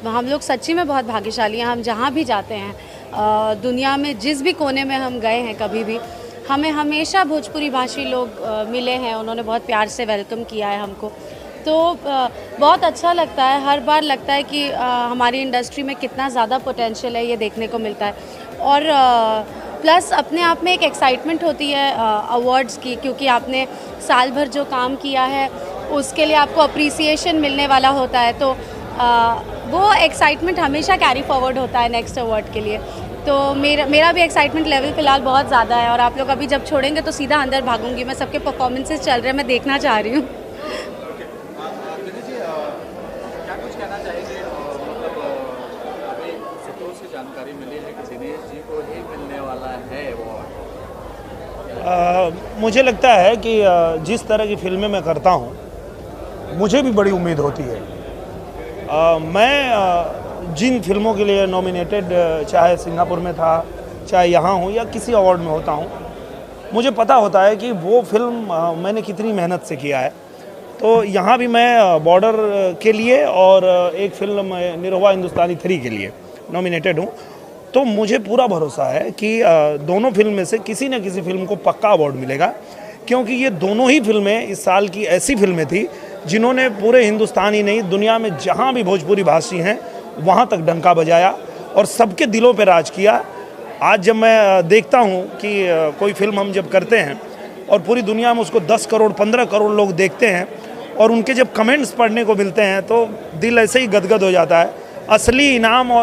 हम लोग सच्ची में बहुत भाग्यशाली हैं। हम जहाँ भी जाते हैं दुनिया में, जिस भी कोने में हम गए हैं कभी भी, हमें हमेशा भोजपुरी भाषी लोग मिले हैं। उन्होंने बहुत प्यार से वेलकम किया है हमको, तो बहुत अच्छा लगता है। हर बार लगता है कि हमारी इंडस्ट्री में कितना ज़्यादा पोटेंशियल है, ये देखने को मिलता है। और प्लस अपने आप में एक एक्साइटमेंट होती है अवार्ड्स की, क्योंकि आपने साल भर जो काम किया है उसके लिए आपको अप्रिसिएशन मिलने वाला होता है, तो वो एक्साइटमेंट हमेशा कैरी फॉरवर्ड होता है नेक्स्ट अवार्ड के लिए। तो मेरा भी एक्साइटमेंट लेवल फ़िलहाल बहुत ज़्यादा है, और आप लोग अभी जब छोड़ेंगे तो सीधा अंदर भागूंगी मैं। सबके परफॉर्मेंसेस चल रहे हैं, मैं देखना चाह रही हूँ। क्या कुछ कहना चाहेंगे? मतलब अभी सूत्रों से जानकारी मिली है कि दिनेश जी को ही मिलने वाला है वो। मुझे लगता है कि जिस तरह की फिल्में मैं करता हूँ, मुझे भी बड़ी उम्मीद होती है। मैं जिन फिल्मों के लिए नॉमिनेटेड, चाहे सिंगापुर में था, चाहे यहाँ हूँ या किसी अवार्ड में होता हूँ, मुझे पता होता है कि वो फिल्म मैंने कितनी मेहनत से किया है। तो यहाँ भी मैं बॉर्डर के लिए और एक फिल्म निरहुआ हिंदुस्तानी 3 के लिए नॉमिनेटेड हूँ। तो मुझे पूरा भरोसा है कि दोनों फिल्म में से किसी न किसी फिल्म को पक्का अवार्ड मिलेगा, क्योंकि ये दोनों ही फिल्में इस साल की ऐसी फिल्में थी जिन्होंने पूरे हिंदुस्तान ही नहीं, दुनिया में जहाँ भी भोजपुरी भाषी हैं वहाँ तक डंका बजाया और सबके दिलों पर राज किया। आज जब मैं देखता हूँ कि कोई फिल्म हम जब करते हैं और पूरी दुनिया में उसको 10 करोड़ 15 करोड़ लोग देखते हैं और उनके जब कमेंट्स पढ़ने को मिलते हैं तो दिल ऐसे ही गदगद हो जाता है। असली इनाम और